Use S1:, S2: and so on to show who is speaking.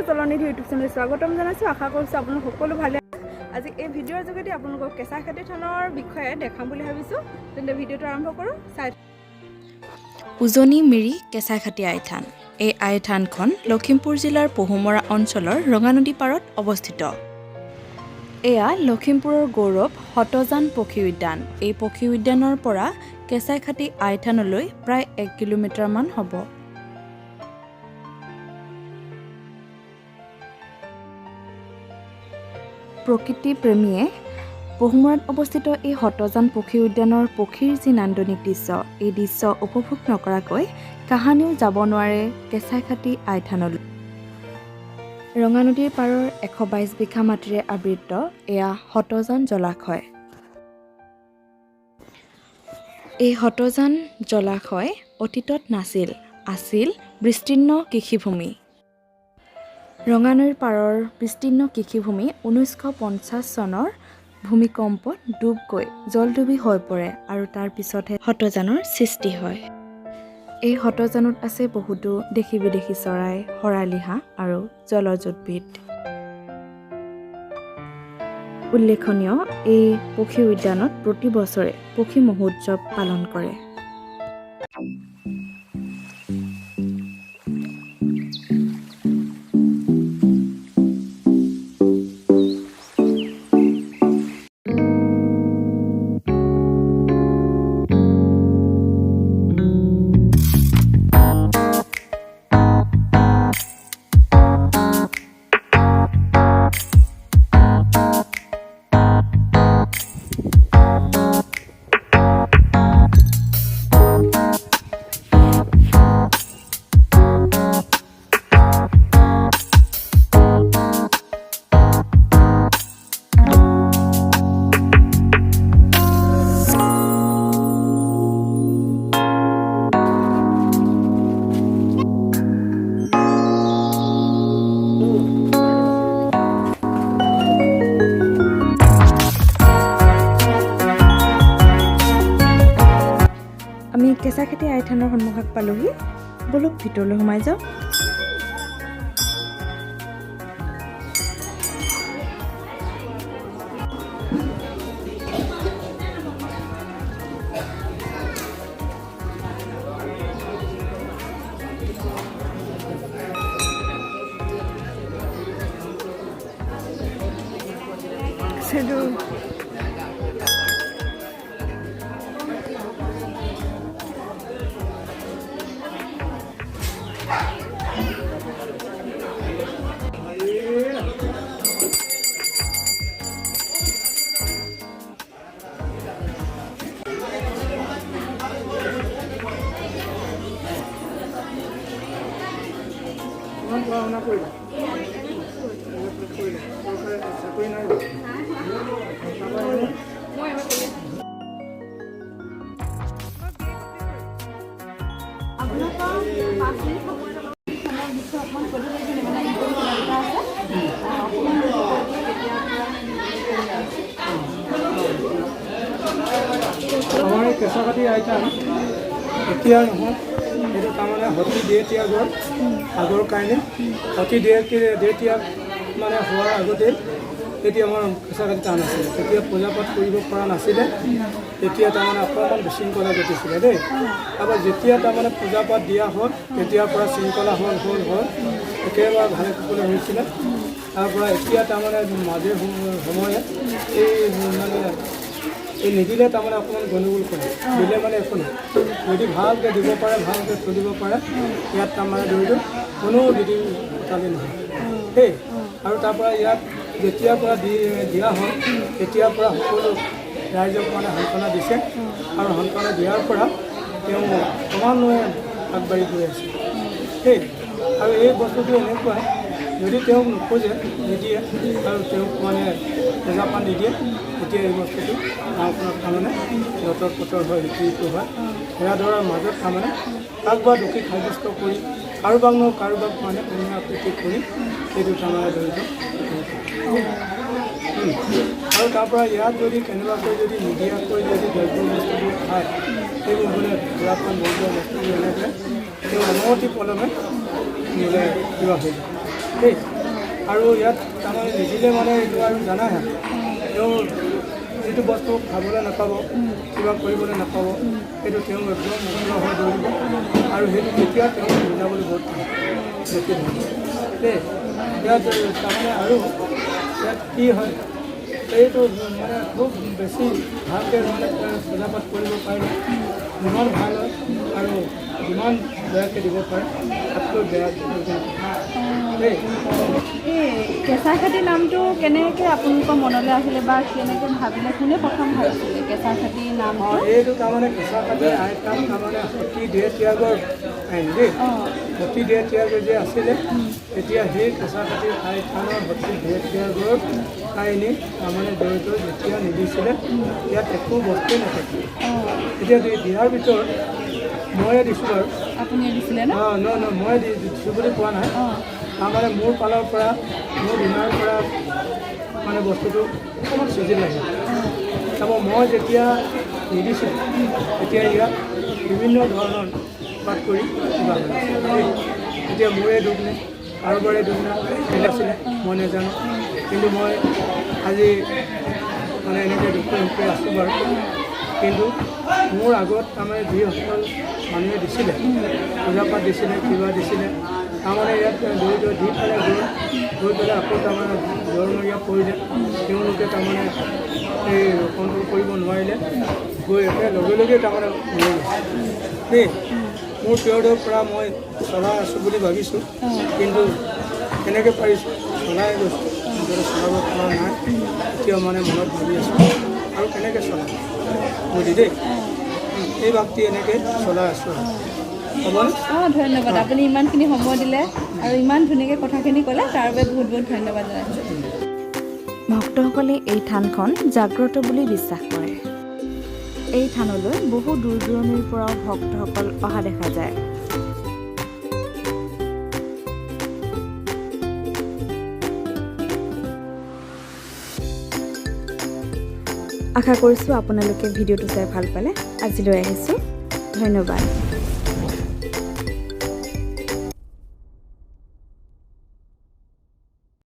S1: তলনিধি YouTube channel স্বাগতম জনাইছোঁ। আশা কৰিছোঁ আপোনালোক সকলো ভালে। আজি এই ভিডিঅ'ৰ যোগেদি আপোনালোকক কেঁচাইখাতি থানৰ বিষয়ে দেখাম বুলি ভাবিছোঁ। তেন্তে ভিডিঅ'টো আৰম্ভ কৰোঁ।
S2: উজনি মিৰি কেঁচাইখাতি আইথান। এই আইথানখন লখিমপুৰ জিলাৰ পহুমৰা অঞ্চলৰ ৰঙানদী পাৰত অৱস্থিত। এয়া লখিমপুৰৰ গৌৰৱ শতজান পক্ষী উদ্যান। এই পক্ষী উদ্যানৰ পৰা কেঁচাইখাতি আইথানলৈ প্ৰায় 1 কিলোমিটাৰমান হ'ব। প্ৰকৃতি প্ৰেমীয়ে পহুমৰাত অৱস্থিত এই শতজান পক্ষী উদ্যানৰ পক্ষীৰ যি নান্দনিক দৃশ্য, এই দৃশ্য উপভোগ নকৰাকৈ কাহানিও যাব নোৱাৰে কেঁচাইখাতি আইথানলৈ। ৰঙানদীৰ পাৰৰ 122 বিঘা মাটিৰে আবৃত এয়া শতজান জলাশয়। এই শতজান জলাশয় অতীতত নাছিল, আছিল বিস্তীৰ্ণ কৃষিভূমি। ৰঙানদীৰ পাৰৰ বিস্তীৰ্ণ কৃষিভূমি 1950 চনৰ ভূমিকম্পত ডুব গৈ জলডুবি হৈ পৰে আৰু তাৰ পিছতহে শতজানৰ সৃষ্টি হয়। এই শতজানত আছে বহুতো দেশী বিদেশী চৰাই, শৰালী হাঁহ আৰু জলজ উদ্ভিদ। উল্লেখনীয়, এই পক্ষী উদ্যানত প্ৰতি বছৰে পক্ষী মহোৎসৱ পালন কৰে। আমি কেঁচাইখাতি আইথানৰ সন্মুখত পালোহি। বলক ভিতৰলৈ সোমাই যাওঁ।
S3: আমাৰ কেঁচাইখাতি আইথান এতিয়া নহয়, সেইটো তাৰমানে সতী দেহত্যাগৰ আগৰ কাৰণে সতী দেহত্যাগ মানে হোৱাৰ আগতে তেতিয়া আমাৰ কেঁচাইখাতি থান আছিলে। তেতিয়া পূজা পাঠ কৰিব পৰা নাছিলে। তেতিয়া তাৰমানে অকণমান বিশৃংখলা ঘটিছিলে দেই। তাৰপৰা যেতিয়া তাৰমানে পূজা পাঠ দিয়া হ'ল, তেতিয়াৰ পৰা শৃংখলা হ'ল একেবাৰে ভালে কুশলে হৈছিলে। তাৰপৰা এতিয়া তাৰমানে মাজে সময়ে এই নিদিলে তাৰমানে অকণমান গণ্ডগোল কৰে, দিলে মানে একো নাই। যদি ভালকৈ দিব পাৰে, ভালকৈ চলিব পাৰে, ইয়াত তাৰমানে ধৰিলোঁ কোনো বিধি কালি নহয় দেই। আৰু তাৰপৰা ইয়াত যেতিয়াৰ পৰা দিয়া হ'ল, তেতিয়াৰ পৰা সকলো ৰাইজক মানে সান্তনা দিছে আৰু সান্তনা দিয়াৰ পৰা তেওঁ ক্ৰমান্বয়ে আগবাঢ়ি গৈ আছে দেই। আৰু এই বস্তুটো এনেকুৱাই, যদি তেওঁক নোখোজে, নিদিয়ে আৰু তেওঁক মানে পূজাপাঠ নিদিয়ে, তেতিয়া এই বস্তুটো গাঁওখনত তাৰমানে লতৰ পতৰ হয়, ইটো হয়। সেয়া ধৰাৰ মাজত তাৰমানে কাৰোবাৰ দোষী সাব্যস্ত কৰি কাৰোবাক মানে অন্য আকৃতি কৰি সেইটো তাৰমানে জড়িত। আৰু তাৰপৰা ইয়াত যদি কেনেবাকৈ যদি নিদিয়াকৈ যদি দ্ৰব্য বস্তুবোৰ খায়, সেইবোৰ বোলে পূজাপাঠ বৈধ বস্তুবোৰ এনেকৈ তেওঁ অনৱতি পলমে বোলে কিবা হৈ যায় দেই। আৰু ইয়াত তাৰমানে নিদিলে মানে এইটো আৰু জানাহে তেওঁ যিটো বস্তু খাবলৈ নাপাব কিবা কৰিবলৈ নাপাব সেইটো তেওঁ একদম মুক্ত হৈ দৌৰিব আৰু সেইটো তেতিয়া তেওঁ মিলাবলৈ বহুত বেছি দেই ইয়াত তাৰমানে আৰু ইয়াত কি হয় এইটো মানে খুব বেছি ভালকৈ মানে চলাপাত কৰিব পাৰিলে যিমান ভাল হয় আৰু যিমান বেয়াকৈ দিব পাৰে তাতকৈ বেয়া দেই
S1: এই কেঁচা খাতি নামটো কেনেকৈ আপোনালোকৰ মনলৈ আহিলে বা কেনেকৈ ভাবিলে কোনে প্ৰথম ভাবিছিলে কেঁচা খাতি নামটো
S3: এইটো তাৰমানে কেঁচা খাতিৰ আইকাম তাৰমানে সতী দেহ ত্যাগৰ আইন দেই সতী দেহ ত্যাগ যে আছিলে তেতিয়া সেই কেঁচা খাতিৰ আইকামৰ সতী দেহ ত্যাগৰ কাহিনী তাৰমানে জড়িত যেতিয়া নিদিছিলে ইয়াত একো বস্তুৱেই নাথাকে এতিয়া দিয়াৰ ভিতৰত ময়ে দিছোঁ বাৰু
S1: আপুনি দিছিলে ন
S3: নহয় মই দিছোঁ বুলি কোৱা নাই তাৰমানে মোৰ ফালৰ পৰা মোৰ দিনাৰ পৰা মানে বস্তুটো অকণমান চিজিল লাগে তাৰপৰা মই যেতিয়া নিদিছিলোঁ তেতিয়া ইয়াত বিভিন্ন ধৰণৰ পাত কৰি কিবা এতিয়া মোৰে দুখ নে কাৰোবাৰে দুখ নাই আছিলে মই নাজানো কিন্তু মই আজি মানে এনেকৈ দুখে আছোঁ বাৰু কিন্তু মোৰ আগত তাৰমানে যিসকল মানুহে দিছিলে পূজা পাঠ দিছিলে কিবা দিছিলে তাৰমানে ইয়াত দি পেলাই গৈ পেলাই আকৌ তাৰমানে জ্বৰমৰীয়া পৰিলে তেওঁলোকে তাৰমানে এই কণ্ট্ৰল কৰিব নোৱাৰিলে গৈ একে লগে লগে তাৰমানে লৈ গৈছে দেই মোৰ পিৰিয়ডৰ পৰা মই চলাই আছোঁ বুলি ভাবিছোঁ কিন্তু কেনেকৈ পাৰিছোঁ চলাই গৈছোঁ চলাব পৰা নাই এতিয়া মানে মনত ভাবি আছোঁ আৰু কেনেকৈ চলাম বুজি দেই এই ভাগটি এনেকৈ চলাই আছোঁ হ'বনে
S1: ধন্যবাদ আপুনি ইমানখিনি সময় দিলে আৰু ইমান ধুনীয়াকৈ কথাখিনি ক'লে তাৰ বাবে বহুত বহুত ধন্যবাদ জনাইছোঁ
S2: ভক্তসকলে এই থানখন জাগ্ৰত বুলি বিশ্বাস কৰে এই থানলৈ বহু দূৰ দূৰণিৰ পৰাও ভক্তসকল অহা দেখা যায় আশা কৰিছোঁ আপোনালোকে ভিডিঅ'টো চাই ভাল পালে আজিলৈ আহিছোঁ ধন্যবাদ